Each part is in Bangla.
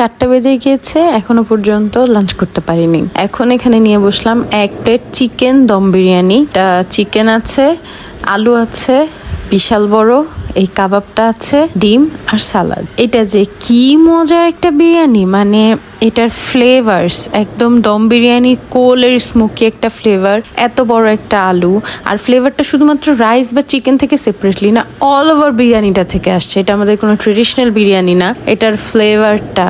4টা বেজে গিয়েছে, এখনো পর্যন্ত লাঞ্চ করতে পারিনি। এখন এখানে নিয়ে বসলাম 1 plate chicken dum biryani. Chicken আছে, আলু আছে বিশাল বড়, এই কাবাবটা আছে, ডিম আর সালাদ। এটা যে কি মজার একটা বিরিয়ানি, মানে এটার ফ্লেভারস একদম দম বিরিয়ানি কোলের স্মোকি একটা ফ্লেভার, এত বড় একটা আলু, আর ফ্লেভারটা শুধুমাত্র রাইস বা চিকেন থেকে সেপারেটলি না, অল ওভার বিরিয়ানিটা থেকে আসছে। এটা আমাদের কোনো ট্রেডিশনাল বিরিয়ানি না, এটার ফ্লেভারটা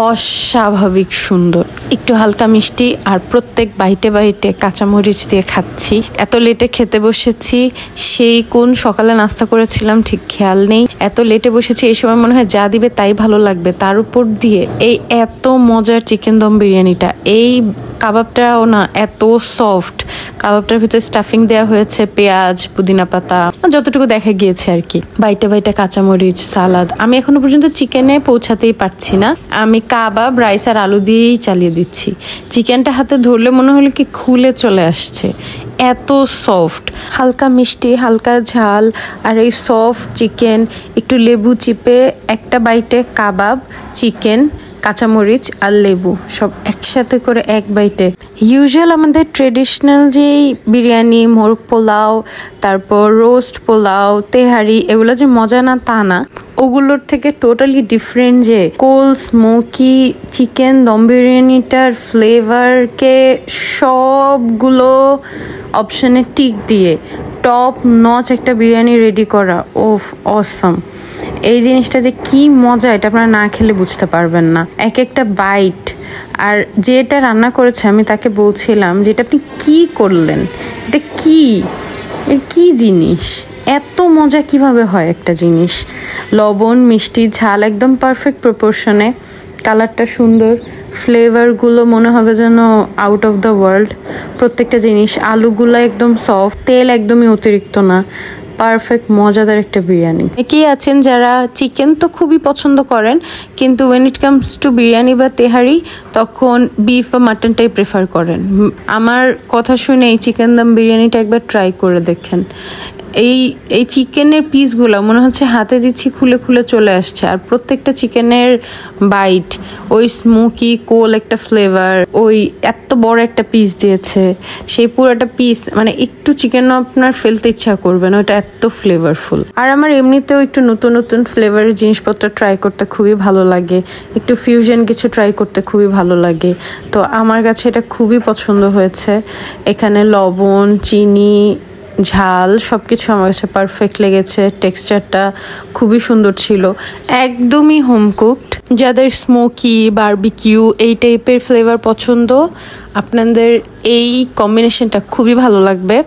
অস্বাভাবিক সুন্দর, একটু হালকা মিষ্টি, আর প্রত্যেক বাইটে বাইটে কাঁচামরিচ দিয়ে খাচ্ছি। এত লেটে খেতে বসেছি, সেই কোন সকালে নাস্তা করেছিলাম ঠিক খেয়াল নেই। এত লেটে বসেছি, এই সময় মনে হয় যা দিবে তাই ভালো লাগবে। তার উপর দিয়ে এই এত মজার চিকেন দম বিরিয়ানিটা, এই কাবাবটাও না এত সফট, কাবাবটার ভিতরে স্টাফিং দেওয়া হয়েছে পেঁয়াজ, পুদিনা পাতা, যতটুকু দেখা গিয়েছে আর কি, বাইটে বাইটে কাঁচামরিচ, সালাদ। আমি এখনো পর্যন্ত চিকেনে পৌঁছাতেই পারছি না, আমি কাবাব, রাইস আর আলু দিয়েই চালিয়ে দিচ্ছি। চিকেনটা হাতে ধরলে মনে হলো কি খুলে চলে আসছে, এত সফট, হালকা মিষ্টি, হালকা ঝাল, আর এই সফট চিকেন, একটু লেবু চিপে একটা বাইটে কাবাব, চিকেন, কাঁচামরিচ আর লেবু সব একসাথে করে এক বাইটে। ইউজুয়াল আমাদের ট্রেডিশনাল যেই বিরিয়ানি, মোরগ পোলাও, তারপর রোস্ট পোলাও, তেহারি, এগুলো যে মজা না তা না, ওগুলোর থেকে টোটালি ডিফারেন্ট। যে কোল স্মোকি চিকেন দম বিরিয়ানিটার ফ্লেভারকে সবগুলো অপশনে টিক দিয়ে টপ নচ একটা বিরিয়ানি রেডি করা, ওফ অসম। এই জিনিসটা যে কি মজা, এটা আপনারা না খেলে বুঝতে পারবেন না। এক একটা বাইট, আর যেটা রান্না করেছে আমি তাকে বলছিলাম যে এটা আপনি কি করলেন, এটা কি জিনিস, এত মজা কিভাবে হয় একটা জিনিস। লবণ, মিষ্টি, ঝাল একদম পারফেক্ট প্রপোর্শনে, কালারটা সুন্দর, ফ্লেভারগুলো মনে হবে যেন আউট অফ দ্য ওয়ার্ল্ড। প্রত্যেকটা জিনিস, আলুগুলো একদম সফট, তেল একদমই অতিরিক্ত না, পারফেক্ট মজাদার একটা বিরিয়ানি। একেই আছেন যারা চিকেন তো খুবই পছন্দ করেন, কিন্তু when it comes to biryani বা তেহারি তখন বিফ বা মাটনটাই প্রেফার করেন। আমার কথা শুনে এই চিকেন দম বিরিয়ানিটা একবার ট্রাই করে দেখেন। এই চিকেনের পিসগুলো মনে হচ্ছে হাতে দিচ্ছি খুলে খুলে চলে আসছে, আর প্রত্যেকটা চিকেনের বাইট ওই স্মোকি কোল একটা ফ্লেভার, ওই এত বড় একটা পিস দিয়েছে, সেই পুরোটা পিস মানে একটু চিকেনও আপনার ফেলতে ইচ্ছা করবে না, ওটা এত ফ্লেভারফুল। আর আমার এমনিতেও একটু নতুন নতুন ফ্লেভারের জিনিসপত্র ট্রাই করতে খুবই ভালো লাগে, একটু ফিউশন কিছু ট্রাই করতে খুবই ভালো লাগে, তো আমার কাছে এটা খুবই পছন্দ হয়েছে। এখানে লবণ, চিনি, ঝাল সবকিছু আমার কাছে পারফেক্ট লেগেছে, টেক্সচারটা খুবই সুন্দর ছিল, একদমই হোম কুকড। যাদের স্মোকি, বারবিকিউ এই টাইপের ফ্লেভার পছন্দ, আপনাদের এই কম্বিনেশনটা খুবই ভালো লাগবে।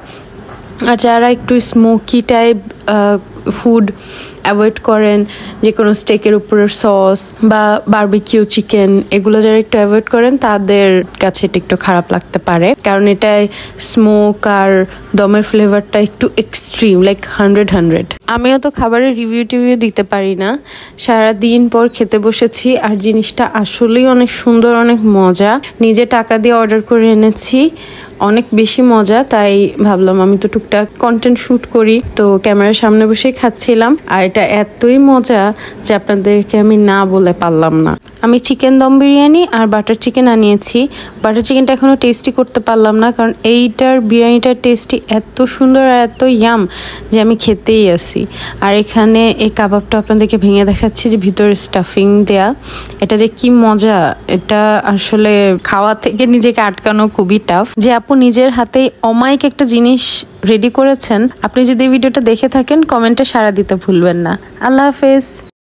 আর যারা একটু স্মোকি টাইপ ফুড অ্যাভয়েড করেন, যে কোনো স্টেকের উপরের সস বা বারবিকিউ চিকেন, এগুলো যারা একটু অ্যাভয়েড করেন তাদের কাছে এটা একটু খারাপ লাগতে পারে, কারণ এটায় স্মোক আর দমের ফ্লেভারটা একটু এক্সট্রিম, লাইক 100। আমিও তো খাবারের রিভিউ টিভিউ দিতে পারি না, সারাদিন পর খেতে বসেছি, আর জিনিসটা আসলেই অনেক সুন্দর, অনেক মজা। নিজে টাকা দিয়ে অর্ডার করে এনেছি, অনেক বেশি মজা, তাই ভাবলাম আমি তো টুকটাক কন্টেন্ট শুট করি, তো ক্যামেরার সামনে বসেই খাচ্ছিলাম। আর এটা এতই মজা যে আপনাদেরকে আমি না বলে পারলাম না। আমি চিকেন দম বিরিয়ানি আর বাটার চিকেন আনিয়েছি। বাটার চিকেনটা এখনও টেস্টি করতে পারলাম না, কারণ এইটার বিরিয়ানিটার টেস্টি এত সুন্দর আর এত ইয়াম যে আমি খেতেই আসি। আর এখানে এই কাবাবটা আপনাদেরকে ভেঙে দেখাচ্ছি যে ভিতরে স্টাফিং দেয়া, এটা যে কি মজা, এটা আসলে খাওয়া থেকে নিজেকে আটকানো খুবই টাফ। যে আপু নিজের হাতে অমায়িক একটা জিনিস রেডি করেছেন, আপনি যদি এই ভিডিওটা দেখে থাকেন কমেন্টে সাড়া দিতে ভুলবেন না। আল্লাহ হাফেজ।